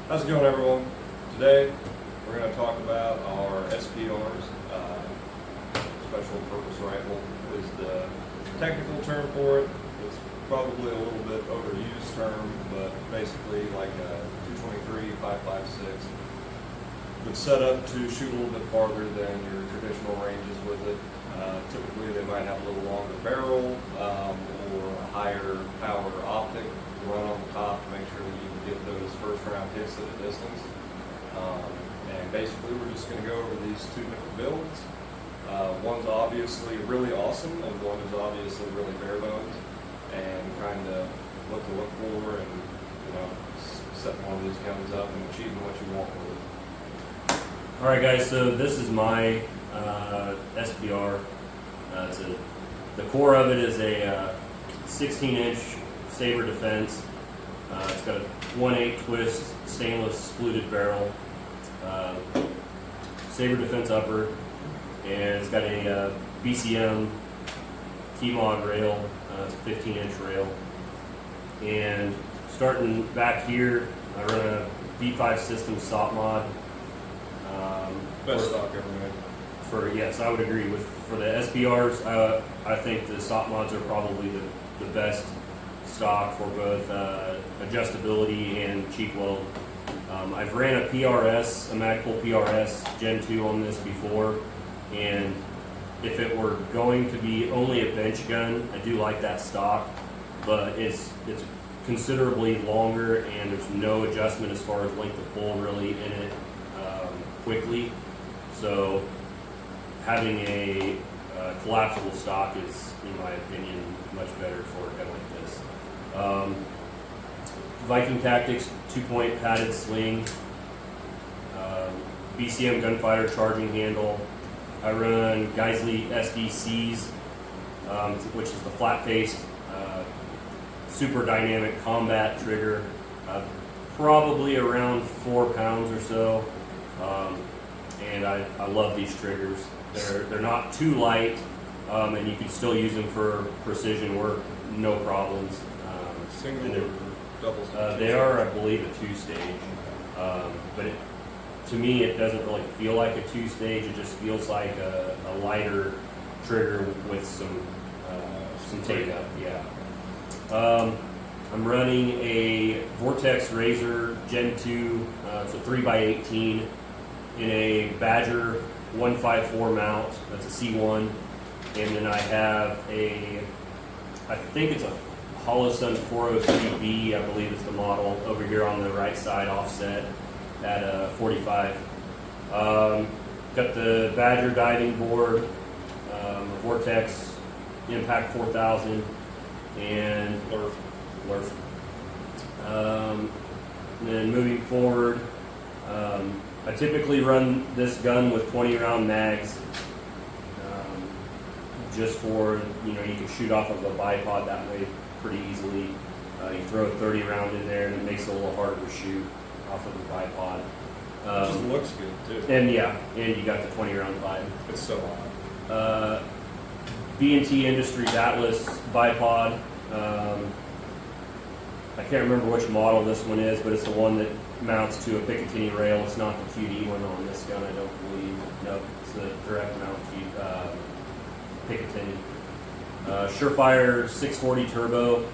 How's it going, everyone? Today we're going to talk about our SPRs. Special Purpose Rifle is the technical term for it. It's probably a little bit overused term, but basically like a 223 5.56. It's set up to shoot a little bit farther than your traditional ranges with it. Typically they might have a little longer barrel or a higher power optic to run on the top to make sure that you can get those first round hits at a distance. And basically we're just going to go over these two different builds. One's obviously really awesome and one is obviously really bare bones, and kind of what to look for and, you know, setting one of these guns up and achieving what you want with it. Alright guys, so this is my SPR. The core of it is a 16-inch saber defense. It's got a 1/8 twist stainless fluted barrel, saber defense upper, and it's got a BCM key mod rail. It's a 15-inch rail. And starting back here, I run a V5 system SOP mod. Best stock ever made. Yes, I would agree with. For the SPRs, I think the SOP mods are probably the best stock for both adjustability and cheek weld. I've ran a PRS, a Magpul PRS Gen 2 on this before, and if it were going to be only a bench gun, I do like that stock, but it's considerably longer and there's no adjustment as far as length of pull really in it quickly. So having a collapsible stock is, in my opinion, much better for a gun like this. Viking Tactics 2-point padded sling, BCM gunfighter charging handle. I run Geisley SDCs, which is the flat-faced, super dynamic combat trigger, probably around 4 pounds or so. And I love these triggers. They're not too light, and you can still use them for precision work, no problems. Single or double? They are, I believe, a 2-stage, but to me it doesn't really feel like a 2-stage. It just feels like a lighter trigger with some take up. Yeah. I'm running a Vortex Razor Gen 2. It's a 3x18 in a Badger 154 mount. That's a C1. And then I have I think it's a Holosun 403B, I believe is the model, over here on the right side offset at 45. Got the Badger diving board, a Vortex Impact 4000, and Lurf. And then moving forward, I typically run this gun with 20 round mags, just for, you can shoot off of a bipod that way pretty easily. You throw a 30 round in there and it makes it a little harder to shoot off of the bipod. It just looks good too. And yeah, and you got the 20 round vibe. It's so hot. B&T Industries Atlas bipod. I can't remember which model this one is, but it's the one that mounts to a Picatinny rail. It's not the QD one on this gun, I don't believe. No, it's the direct mount Picatinny. Surefire 640 turbo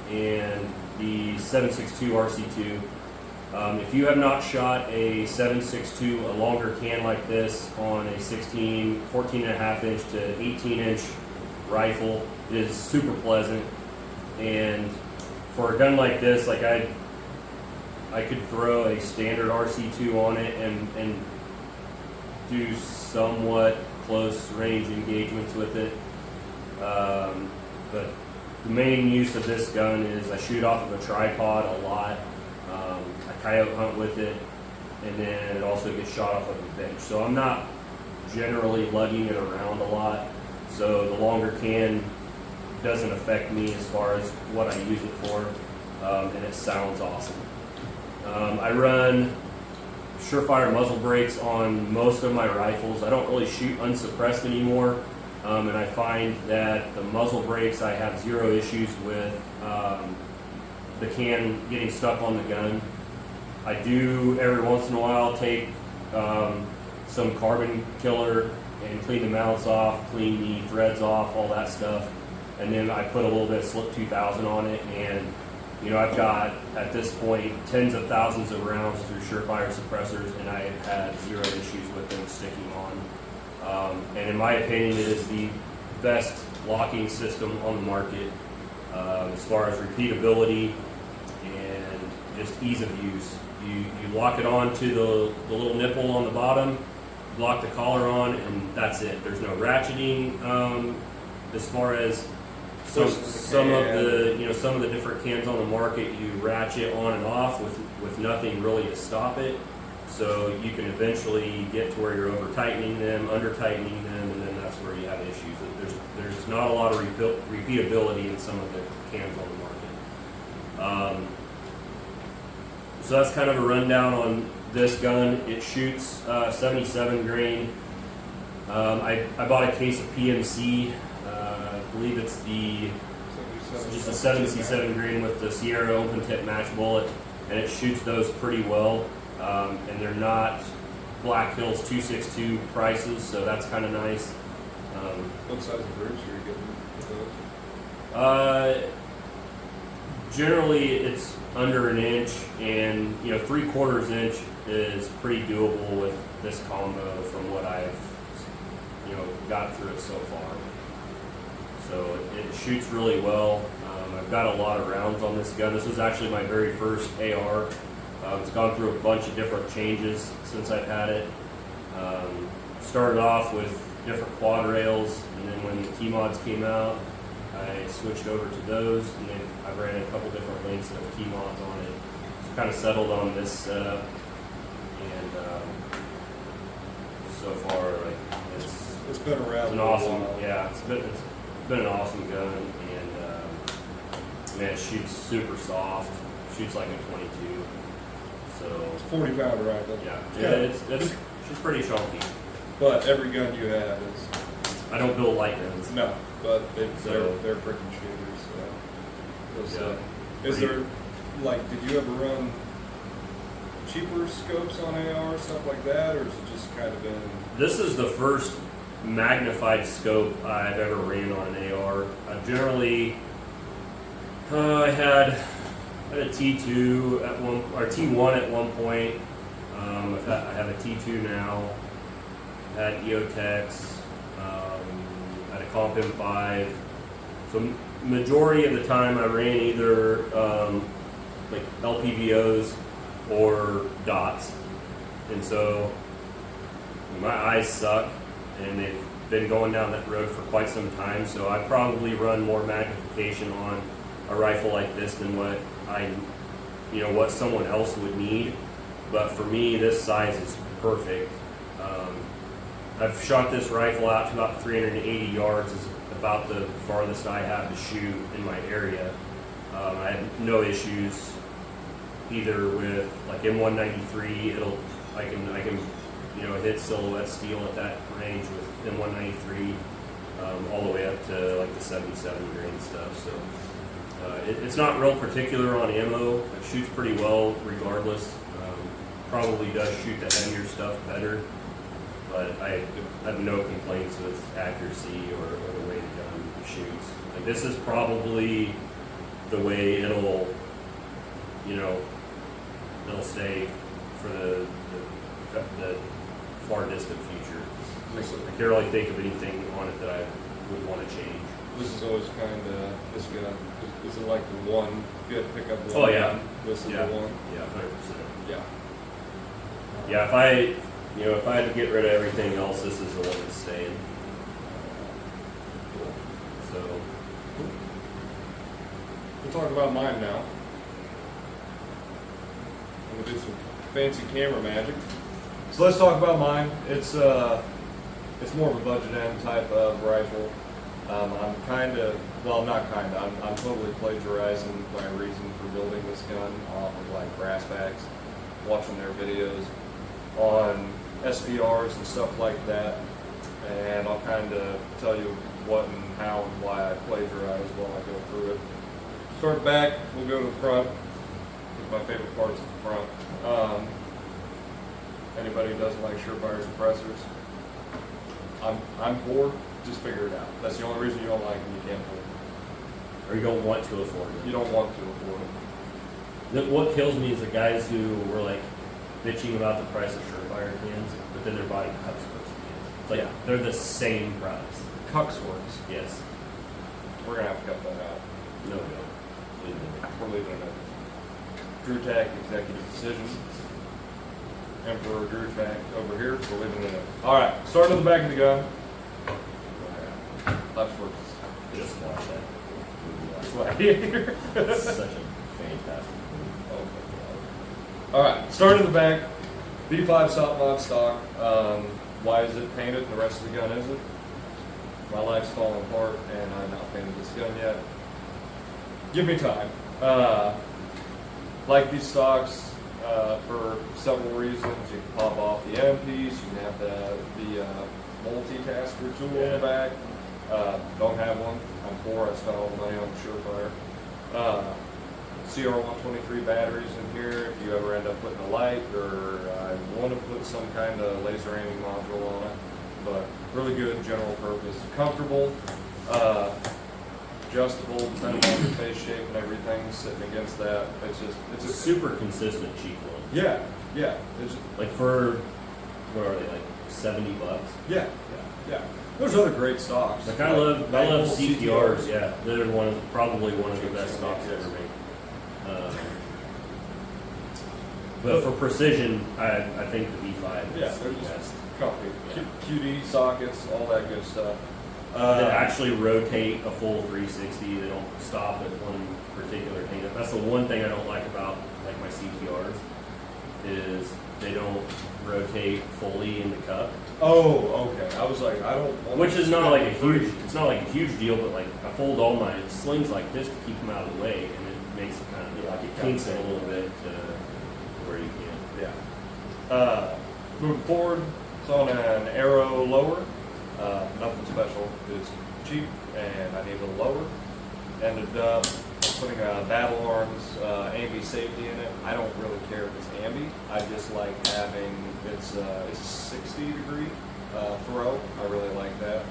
and the 7.62 RC2. If you have not shot a 7.62, a longer can like this on a 14.5 inch to 18 inch rifle, it is super pleasant. And for a gun like this, like I could throw a standard RC2 on it and do somewhat close range engagements with it. But the main use of this gun is I shoot off of a tripod a lot. I coyote hunt with it, and then it also gets shot off of a bench. So I'm not generally lugging it around a lot. So the longer can doesn't affect me as far as what I use it for, and it sounds awesome. I run Surefire muzzle brakes on most of my rifles. I don't really shoot unsuppressed anymore, and I find that the muzzle brakes I have zero issues with the can getting stuck on the gun. I do every once in a while take some carbon killer and clean the mounts off, clean the threads off, all that stuff. And then I put a little bit of Slip 2000 on it, and I've got at this point tens of thousands of rounds through Surefire suppressors, and I have had zero issues with them sticking on. And in my opinion, it is the best locking system on the market as far as repeatability and just ease of use. You lock it on to the little nipple on the bottom, lock the collar on, and that's it. There's no ratcheting as far as some of the different cans on the market. You ratchet on and off with nothing really to stop it. So you can eventually get to where you're over tightening them, under tightening them, and then that's where you have issues. There's not a lot of repeatability in some of the cans on the market. So that's kind of a rundown on this gun. It shoots 77 grain. I bought a case of PMC. I believe it's just a 77 grain with the Sierra open tip match bullet, and it shoots those pretty well. And they're not Black Hills 262 prices, so that's kind of nice. What size of groups are you getting with those? Generally, it's under an inch, and 3/4 inch is pretty doable with this combo from what I've got through it so far. So it shoots really well. I've got a lot of rounds on this gun. This was actually my very first AR. It's gone through a bunch of different changes since I've had it. Started off with different quad rails, and then when the key mods came out, I switched over to those, and then I ran a couple different lengths of key mods on it. So kind of settled on this setup, and so far, it's been around. It's an awesome, yeah. It's been an awesome gun, and man, it shoots super soft. Shoots like a 22. So it's 40-pound rifle. Yeah, she's pretty chunky. But every gun you have is. I don't build light guns. No, but they're freaking shooters. So. Is there, did you ever run cheaper scopes on AR, stuff like that, or has it just kind of been? This is the first magnified scope I've ever ran on an AR. Generally, I had a T2 at one, or T1 at one point. I have a T2 now. Had EOTechs. Had a Comp M5. So majority of the time I ran either LPVOs or dots, and so my eyes suck, and they've been going down that road for quite some time. So I probably run more magnification on a rifle like this than what what someone else would need. But for me, this size is perfect. I've shot this rifle out to about 380 yards. Is about the farthest I have to shoot in my area. I have no issues either with M193. I can hit silhouette steel at that range with M193 all the way up to the 77 grain stuff. So it's not real particular on ammo. It shoots pretty well regardless. Probably does shoot the heavier stuff better, but I have no complaints with accuracy or the way the gun shoots. This is probably the way it'll stay for the far distant future. I can't really think of anything on it that I would want to change. This is always kind of this gun. Is it like the one? If you had to pick up one. Oh yeah. This is the one. Yeah, 100%. Yeah. Yeah, if I had to get rid of everything else, this is the one that's staying. So we'll talk about mine now. I'm gonna do some fancy camera magic. So let's talk about mine. It's more of a budget end type of rifle. I'm I'm totally plagiarizing my reason for building this gun off of brass backs, watching their videos on SPRs and stuff like that, and I'll kind of tell you what and how and why I plagiarize while I go through it. Start back, we'll go to the front. because my favorite part's at the front. Anybody who doesn't like Surefire suppressors, I'm poor. Just figure it out. That's the only reason you don't like them. You can't afford them. Or you don't want to afford You it. don't want to afford them. What kills me is the guys who were like bitching about the price of Surefire cans, but then they're buying Cuxworks cans. It's like Yeah. they're the same price. Cuxworks. Yes. We're gonna have to cut that out. No go. We're leaving it in. Drew Tack executive decision. Emperor Drew Tack over here. We're leaving it in. All right. Start on the back of the gun. Left works. Just watch that. That's why here. It's such a fantastic movie. All right, start in the back. B5 stop mod stock. Why is it painted and the rest of the gun isn't? My life's falling apart and I've not painted this gun yet. Give me time. Like these stocks for several reasons. You can pop off the M piece. You can have the multitasker tool in the back. Don't have one. I'm poor. I spent all the money on the Surefire. CR123 batteries in here. If you ever end up putting a light, or I want to put some kind of laser aiming module on it, but really good general purpose, comfortable, adjustable, depending on your face shape and everything sitting against that. It's a super consistent cheap one. Yeah. It's Like for what are they, like $70? yeah. There's other great stocks. Like I love Manual CTRs. Yeah, they're probably one of the best stocks ever made. But for precision, I think the B5 Yeah, is the they're just best. comfy. Yeah. QD sockets, all that good stuff. They actually rotate a full 360. They don't stop at one particular thing. That's the one thing I don't like about like my CTRs is they don't rotate fully in the cup. Oh, okay. I was like, I don't want Which to is not like a spend huge. It's not like a huge deal, but like I fold all my slings like this to keep them out of the way, and it makes it kind of like it kinks it a little bit to where you can. Yeah. Moving forward, it's on an Arrow lower. Nothing special. It's cheap, and I need a lower. Ended up putting a Battle Arms ambi safety in it. I don't really care if it's ambi. I just like having it's a 60-degree throw. I really like that.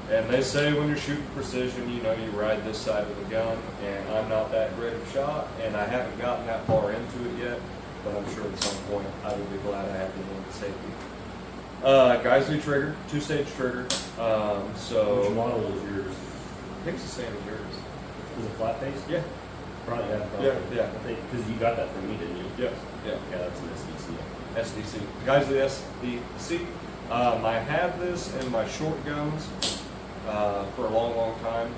And they say when you're shooting precision, you ride this side of the gun, and I'm not that great of a shot, and I haven't gotten that far into it yet, but I'm sure at some point I will be glad I have the ambi safety. Geisley trigger, 2-stage trigger. Which model is yours? I think it's the same as yours. Is it flat face? Yeah. Probably. Yeah. I think because you got that from me, didn't you? Yeah. Yeah, that's an SDC. SDC. Geisley SDC. I had this in my short guns for a long time.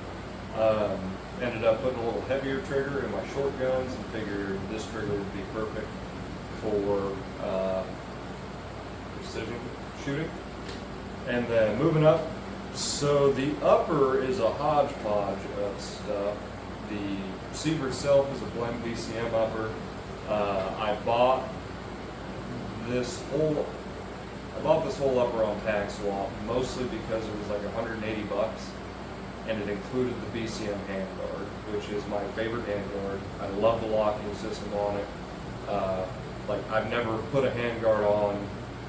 Ended up putting a little heavier trigger in my short guns and figured this trigger would be perfect for precision shooting. And then moving up, so the upper is a hodgepodge of stuff. The receiver itself is a blend BCM upper. I bought this whole upper on tax swap mostly because it was like $180, and it included the BCM handguard, which is my favorite handguard. I love the locking system on it. Like I've never put a handguard on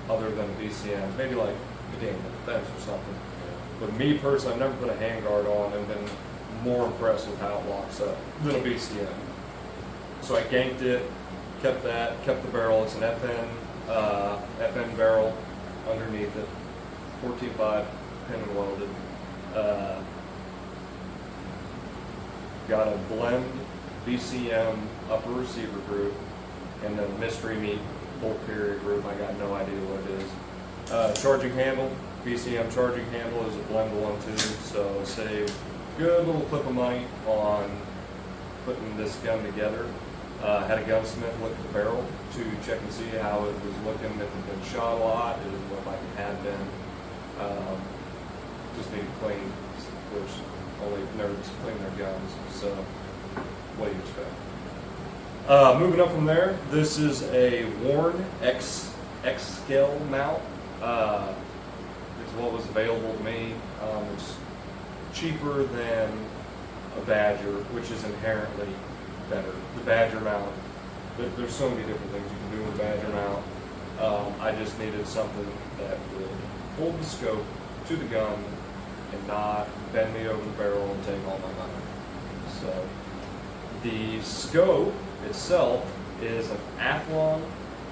other than a BCM, maybe like the Daniel Defense or something. But me personally, I've never put a handguard on and been more impressed with how it locks up than a BCM. So I ganked it, kept the barrel. It's an FN barrel underneath it, 14.5 pin and welded. Got a blend BCM upper receiver group, and then mystery meat bolt carrier group. I got no idea what it is. Charging handle, BCM charging handle is a blend 1-2, so save good little clip of money on putting this gun together. Had a gunsmith look at the barrel to check and see how it was looking, if it had been shot a lot, it didn't look like it had been. Just needed clean, which only nerds clean their guns, so what do you expect? Moving up from there, this is a Warn X-Scale mount. It's what was available to me. It's cheaper than a Badger, which is inherently better. The Badger mount there's so many different things you can do with a badger mount. I just needed something that would hold the scope to the gun and not bend me over the barrel and take all my money. So the scope itself is an Athlon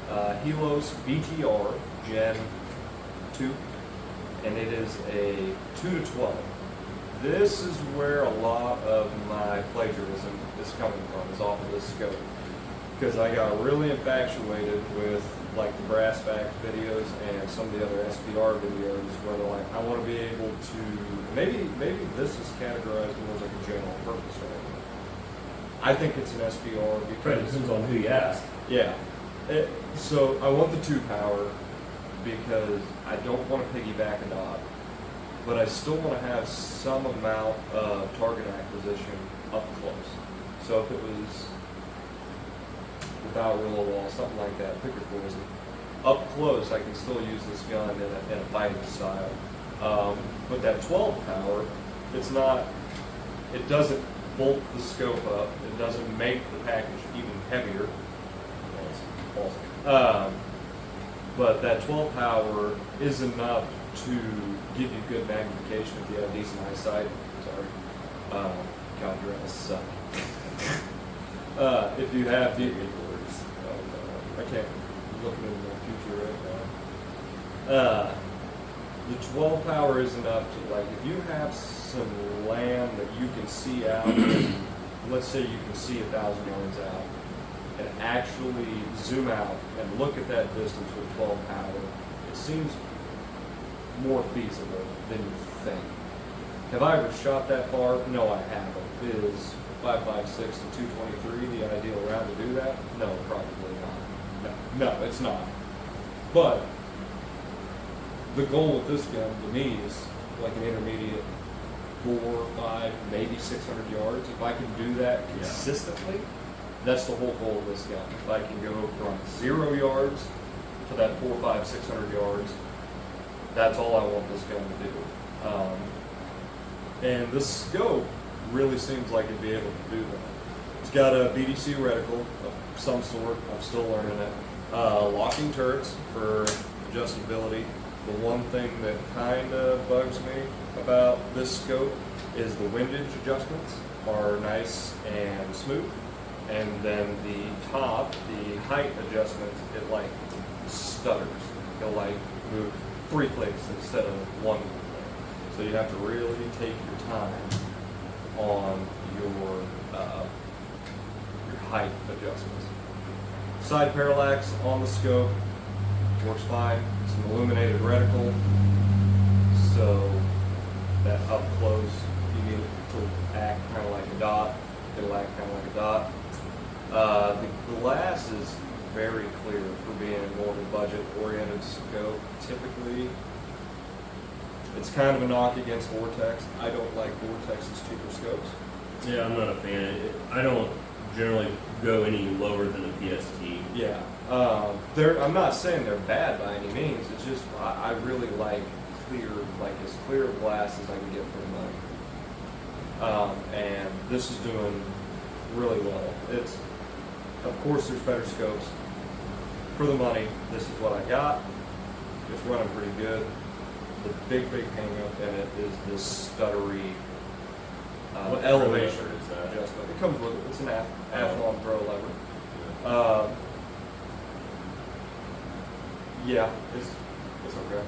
Helos BTR Gen 2, and it is a 2-12. This is where a lot of my plagiarism is coming from, is off of this scope. Because I got really infatuated with like the brass facts videos and some of the other SPR videos where they're like, I want to be able to, maybe this is categorized more as like a general purpose rifle. I think it's an SPR It because, depends on who you ask. yeah. So I want the 2-power because I don't want to piggyback a dot, but I still want to have some amount of target acquisition up close. So if it was without willow wall, something like that, pick your poison. Up close, I can still use this gun in a fighting style. But that 12 power, it's not, it doesn't bulk the scope up. It doesn't make the package even heavier. But that 12 power is enough to give you good magnification if you have decent eyesight. Sorry. God, your eyes suck. If you have the, I can't look into the future right now. The 12 power is enough to, like, if you have some land that you can see out, let's say you can see 1,000 yards out, and actually zoom out and look at that distance with 12 power, it seems more feasible than you think. Have I ever shot that far? No, I haven't. Is 5.56 and 223 the ideal round to do that? No, probably not. No, it's not. But the goal with this gun to me is like an intermediate 4, 5, maybe 600 yards. If I can do that consistently, that's the whole goal of this gun. If I can go from 0 yards to that 4, 5, 600 yards, that's all I want this gun to do. And the scope really seems like it'd be able to do that. It's got a BDC reticle of some sort. I'm still learning it. Locking turrets for adjustability. The one thing that kind of bugs me about this scope is the windage adjustments are nice and smooth. And then the top, the height adjustments, it like stutters. It'll like move 3 clicks instead of 1 click. So you have to really take your time on your height adjustments. Side parallax on the scope works fine. It's an illuminated reticle, so that up close you need it to act kind of like a dot. It'll act kind of like a dot. The glass is very clear for being more of a budget-oriented scope. Typically, it's kind of a knock against Vortex. I don't like Vortex's cheaper scopes. Yeah, I'm not a fan. I don't generally go any lower than a PST. Yeah, I'm not saying they're bad by any means. It's just I really like clear, like as clear of glass as I can get for the money. And this is doing really well. It's, of course, there's better scopes. For the money, this is what I got. It's running pretty good. The big hang up in it is this stuttery elevation is that? adjustment. It comes with it. It's an Athlon throw lever. Yeah, it's okay.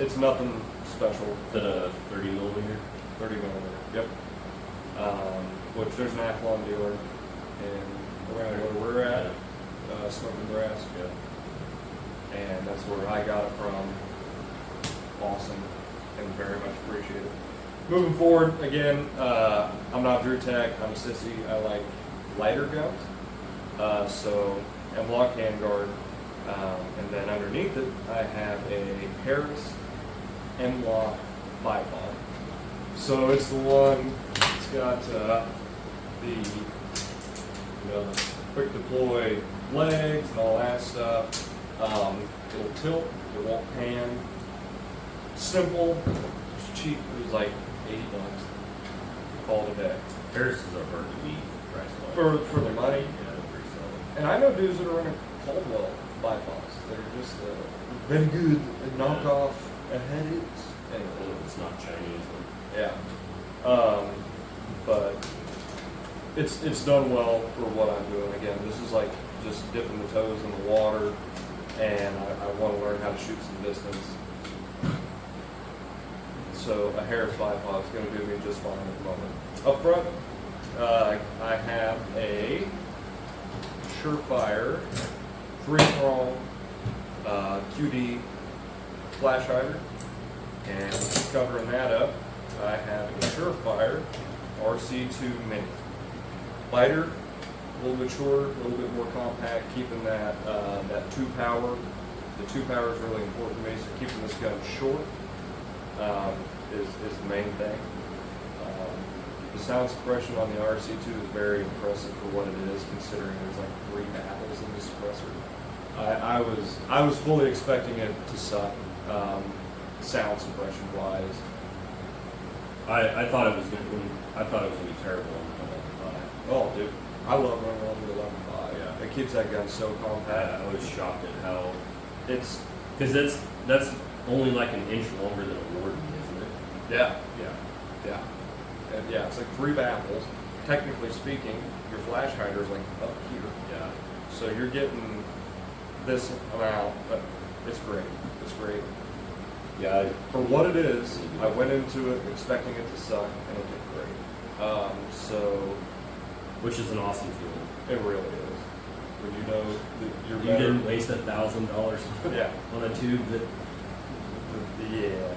It's nothing special. Is that a 30 millimeter? 30 millimeter. Yep. Which there's an Athlon dealer, and around where we're at, Smoking Grass. Yeah. And that's where I got it from. Awesome, and very much appreciated. Moving forward, again, I'm not Drew Tech. I'm a sissy. I like lighter guns. So, M-Lock handguard, and then underneath it, I have a Harris M-Lock bipod. So it's the one. It's got the quick deploy legs and all that stuff. It'll tilt. It won't pan. Simple. It's cheap. It was like $80. Call it a day. Harris's are hard to beat price wise. For the money. Yeah, they're pretty And I know dudes that are running Caldwell bipods that are just very good at knockoff headaches. Anyway, If it's not Chinese, yeah. But it's done well for what I'm doing. Again, this is like just dipping the toes in the water, and I want to learn how to shoot some distance. So a Harris bipod is going to do me just fine at the moment. Up front, I have a Surefire 3-prong QD flash hider, and covering that up, I have a Surefire RC2 Mini. Lighter, a little bit shorter, a little bit more compact, keeping that 2-power. The 2-power is really important to me, so keeping this gun short is the main thing. The sound suppression on the RC2 is very impressive for what it is, considering there's like 3 baffles in the suppressor. I was fully expecting it to suck, sound suppression wise. I thought it was gonna be terrible on the 11.5. Oh, dude, I love running on the 11.5. Yeah. It keeps that gun so compact. I was shocked at how, It's because that's only like an inch longer than a Warden, isn't it? yeah, Yeah. and yeah, it's like 3 baffles. Technically speaking, your flash hider is like up here, Yeah. so you're getting this amount, but it's great. It's great. Yeah. For what it is, I went into it expecting it to suck, and it did great. So Which is an awesome feeling. it really is. When you know that you're You better. didn't waste $1,000 Yeah. on a tube that Yeah.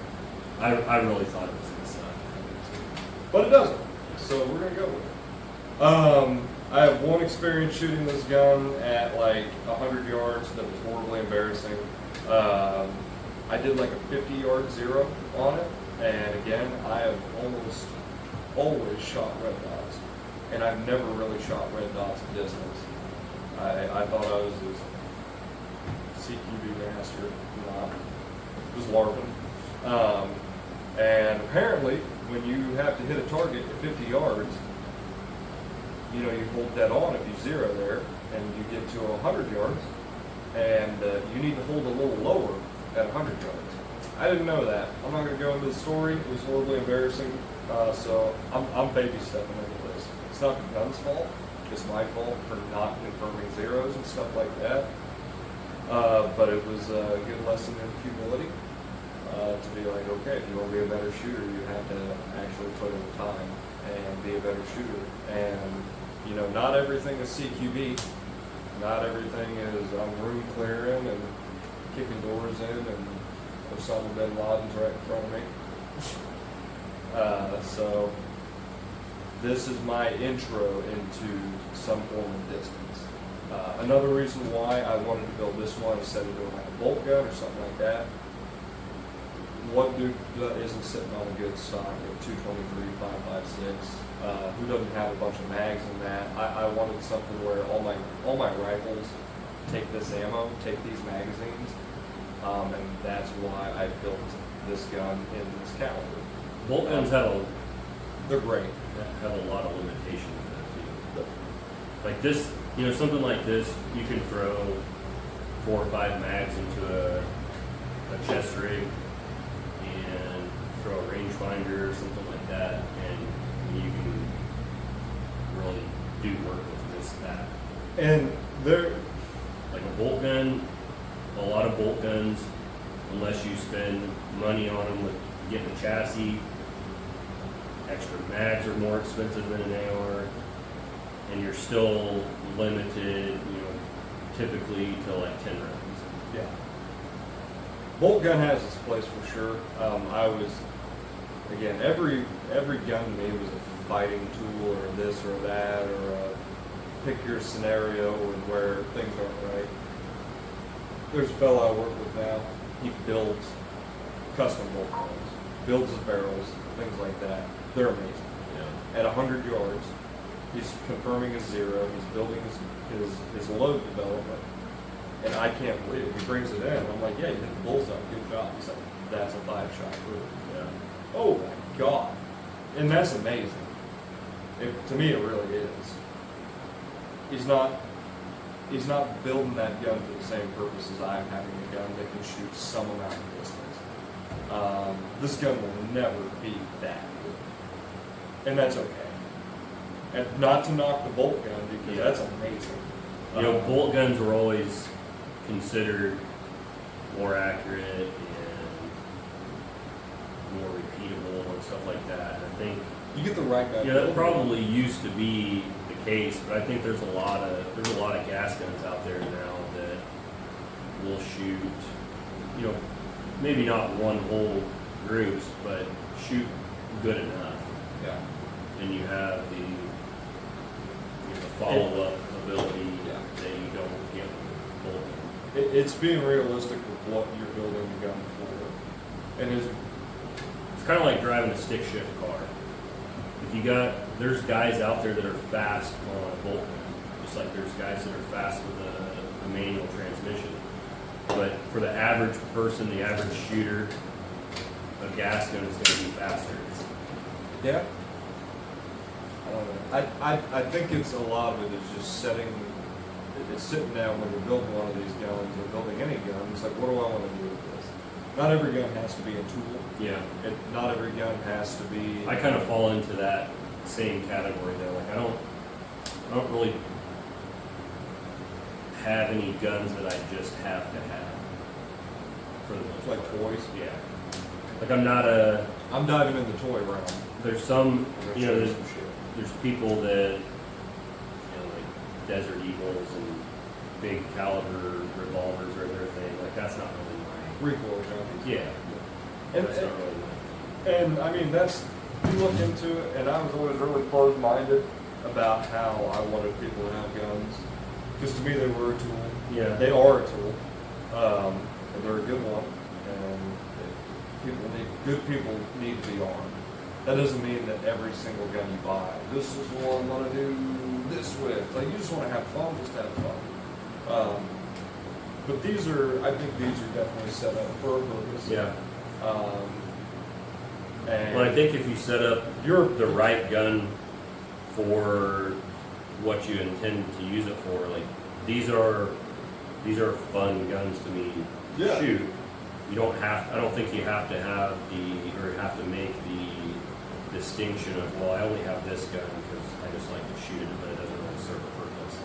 I really thought it was gonna suck. But it doesn't. So we're gonna go with it. I have one experience shooting this gun at like 100 yards that was horribly embarrassing. I did like a 50-yard zero on it, and again, I have almost always shot red dots, and I've never really shot red dots at distance. I thought I was this CQB master, not just LARPing. And apparently, when you have to hit a target at 50 yards, you know, you hold dead on if you zero there, and you get to 100 yards, and you need to hold a little lower at 100 yards. I didn't know that. I'm not going to go into the story. It was horribly embarrassing, so I'm baby stepping into this. It's not the gun's fault. It's my fault for not confirming zeros and stuff like that. But it was a good lesson in humility. To be like, okay, if you want to be a better shooter, you have to actually put in the time and be a better shooter. And, you know, not everything is CQB. Not everything is room clearing and kicking doors in and Osama bin Laden's right in front of me. So this is my intro into some form of distance. Another reason why I wanted to build this one instead of doing like a bolt gun or something like that. What dude isn't sitting on a good stock of 223, 5.56? Who doesn't have a bunch of mags in that? I wanted something where all my rifles take this ammo, take these magazines, and that's why I built this gun in this caliber. Bolt guns They're great. have a lot of limitations in it too. Like this, you know, something like this, you can throw 4 or 5 mags into a chest rig and throw a rangefinder or something like that, and you can really do work with just that. And they're Like a bolt gun, a lot of bolt guns, unless you spend money on them with getting a chassis, extra mags are more expensive than an AR, and you're still limited, you know, typically to like 10 rounds. yeah. Bolt gun has its place for sure. I was, again, every gun to me was a fighting tool or this or that or pick your scenario and where things aren't right. There's a fellow I work with now. He builds custom bolt guns, builds his barrels, things like that. They're amazing. Yeah. At 100 yards, he's confirming his zero. He's building his load development. And I can't believe it. He brings it in. I'm like, yeah, you hit the bullseye. Good job. He's like, that's a 5-shot move. Yeah. Oh my God. And that's amazing. To me, it really is. He's not he's not building that gun for the same purpose as I'm having a gun that can shoot some amount of distance. This gun will never be that good, and that's okay. And not to knock the bolt gun because Yeah. that's amazing. You know, bolt guns were always considered more accurate and more repeatable and stuff like that. And I think, You get the right guy. yeah, that probably used to be the case, but I think there's a lot of gas guns out there now that will shoot, you know, maybe not one whole groups, but shoot good enough. Yeah. And you have the follow-up ability Yeah. that you don't get with bolt guns. It's being realistic with what you're building the gun for, and It's kind of like driving a stick shift car. If there's guys out there that are fast on a bolt gun, just like there's guys that are fast with a manual transmission. But for the average person, the average shooter, a gas gun is going to be faster. yeah. I don't know. I think it's a lot of it is just it's sitting down when you're building one of these guns or building any gun. It's like, what do I want to do with this? Not every gun has to be a tool. Yeah. Not every gun has to be. I kind of fall into that same category though. Like I don't really have any guns that I just have to have. For the most like part. toys. Yeah. Like I'm not a. I'm diving in the toy realm. There's some, I'm gonna you show know, you some shit. there's people that, you know, like Desert Eagles and big caliber revolvers are their thing. Like that's not really my. Recoil junkies. Yeah. And, That's not really my. and I mean that's you look into it, and I was always really closed-minded about how I wanted people to have guns. Because to me they were a tool. Yeah. They are a tool. And they're a good one. And good people need to be armed. That doesn't mean that every single gun you buy, this is what I'm gonna do this with. Like you just want to have fun, just have fun. But I think these are definitely set up for a purpose. Yeah. And Well, I think if you set up the right gun for what you intend to use it for, like these are fun guns to me to Yeah. shoot. I don't think you have to have have to make the distinction of, well, I only have this gun because I just like to shoot it, but it doesn't really serve a purpose.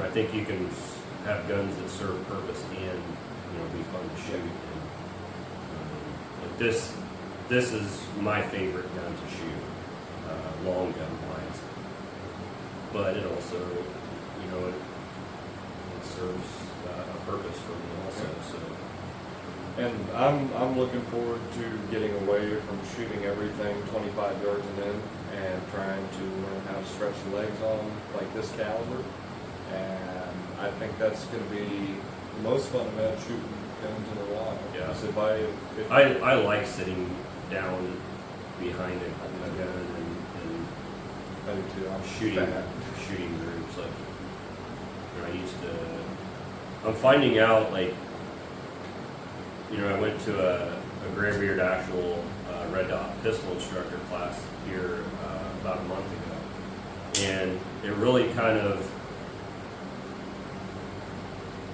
I think you can have guns that serve a purpose and, you know, be fun to shoot. And, like this is my favorite gun to shoot, long gun wise. But it also, you know, it serves a purpose for me also. So. And I'm looking forward to getting away from shooting everything 25 yards and in and trying to learn how to stretch the legs on like this caliber. And I think that's going to be the most fun about shooting guns in a while. Yeah. If I like sitting down behind a gun and I do too. I'm shooting groups. Like, you know, I'm finding out, like, you know, I went to a gray-beard actual red dot pistol instructor class here about a month ago, and it really kind of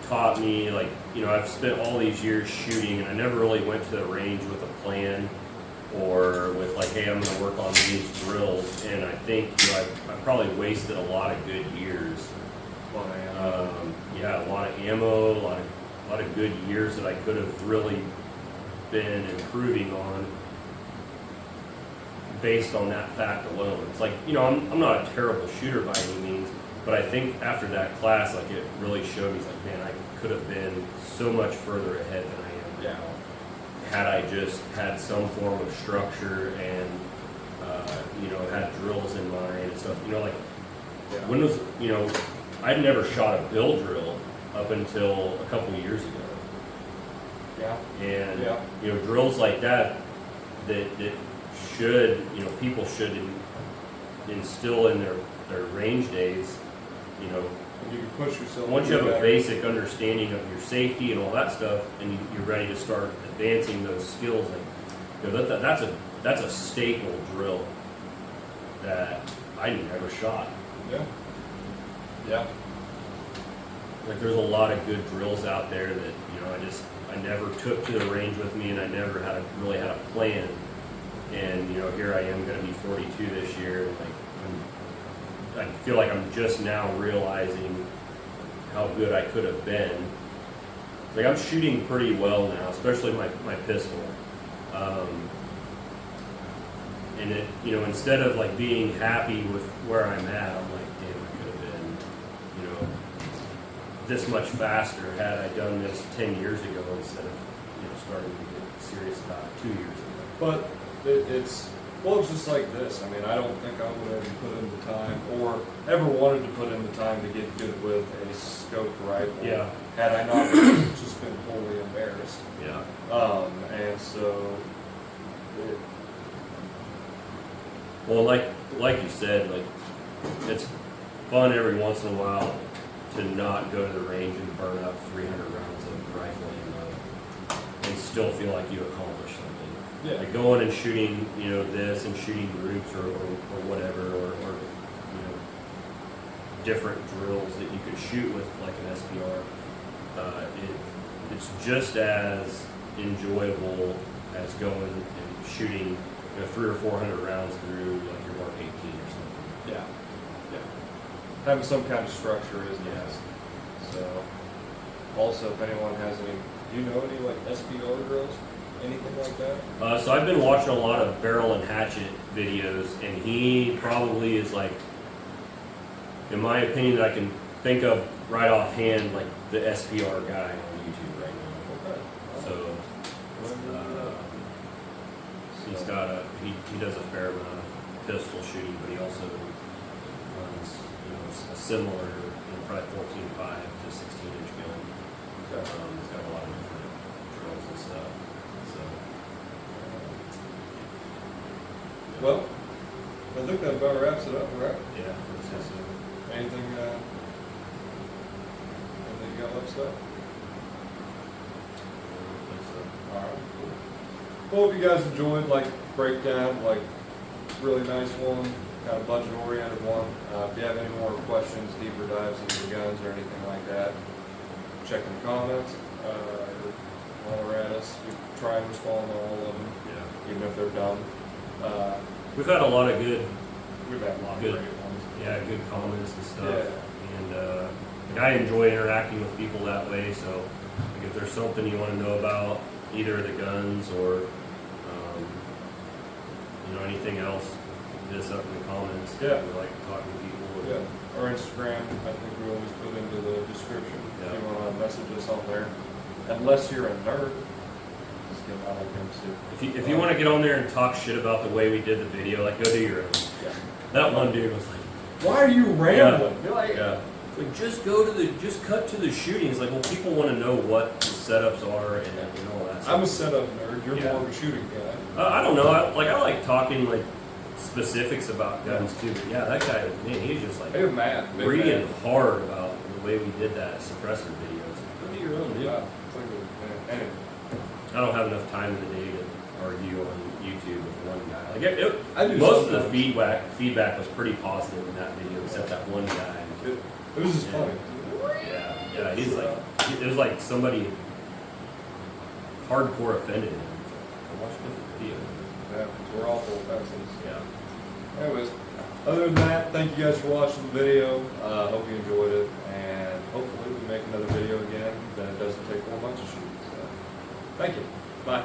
taught me, like, you know, I've spent all these years shooting, and I never really went to the range with a plan or with like, hey, I'm going to work on these drills, and I think, you know, I probably wasted a lot of good years. Yeah, a lot of ammo, a lot of good years that I could have really been improving on based on that fact alone. It's like, you know, I'm not a terrible shooter by any means, but I think after that class, like, it really showed me, like, man, I could have been so much further ahead than I am now had I just had some form of structure and you know, had drills in mind and stuff. You know, like, when was, you know, I'd never shot a bill drill up until a couple of years ago. Yeah. And, Yeah. you know, drills like that should, you know, people should instill in their range days, you know. You can push yourself. Once you have a better. basic understanding of your safety and all that stuff, and you're ready to start advancing those skills, like, you know, that's a staple drill that I never shot. Yeah. Yeah. like there's a lot of good drills out there that, you know, I never took to the range with me, and I never really had a plan. And, you know, here I am going to be 42 this year, and I feel like I'm just now realizing how good I could have been. Like, I'm shooting pretty well now, especially my pistol. And it, you know, instead of like being happy with where I'm at, I'm like, damn, I could have been, you know, this much faster had I done this 10 years ago instead of, you know, starting to get serious about it 2 years ago. But it's just like this. I mean, I don't think I would have put in the time or ever wanted to put in the time to get good with a scoped rifle. Yeah. Had I not just been wholly embarrassed. Yeah. And so, Well, like you said, like, it's fun every once in a while to not go to the range and burn up 300 rounds of rifle ammo and still feel like you accomplished something. yeah. Like going and shooting, you know, this and shooting groups or whatever, or you know, different drills that you could shoot with like an SPR. It's just as enjoyable as going and shooting, you know, 300 or 400 rounds through like your Mark 18 or something. Yeah. Yeah. Having some kind of structure is Yeah. nice. So, also, if anyone has any, do you know any like SPR drills? Anything like that? So I've been watching a lot of barrel and hatchet videos, and he probably is like, in my opinion, that I can think of right offhand, like the SPR guy on YouTube right now. Okay. So he's got he does a fair amount of pistol shooting, but he also runs, you know, a similar, you know, probably 14.5 to 16-inch gun. Okay. He's got a lot of different drills and stuff. So Well, I think that about wraps it up, right? yeah, that's just Anything you got left stuff? Alright, cool. Well, if you guys enjoyed, like, breakdown, like, really nice one, kind of budget-oriented one. If you have any more questions, deeper dives into the guns or anything like that, check in the comments, holler at us. We try and respond to all of them, yeah. even if they're dumb. We've had a lot of good, We've had a lot of Good. great ones. yeah, good comments and stuff. Yeah. And like, I enjoy interacting with people that way. So like, if there's something you want to know about either the guns or you know, anything else, hit us up in the comments. Yeah. We like talking to people. Yeah, our Instagram, I think we always put into the description Yeah. if you want to message us on there. Unless you're a nerd, just get out of him too. If you want to get on there and talk shit about the way we did the video, like, go do your own. Yeah. That one dude was like, Why are you rambling? You're like, yeah. Like, just cut to the shooting. It's like, well, people want to know what the setups are and all that stuff. I'm a setup nerd. You're Yeah. more of a shooting guy. I don't know. I like talking like specifics about guns too. But yeah, that guy, man, he's just like Hey, Matt. Big reading Matt. hard about the way we did that suppressor video. It's like, go do your own, dude. Yeah. It's like a, anyway. I don't have enough time in the day to argue on YouTube with one guy. Like I do most of the sometimes. feedback was pretty positive in that video, except that one guy. It was just Yeah. funny. Yeah, he's like, it was like somebody hardcore offended him. I watched the video. Yeah, we're all full fences. Yeah. Anyways, other than that, thank you guys for watching the video. Hope you enjoyed it, and hopefully we make another video again that doesn't take 4 months to shoot. So, thank you. Bye.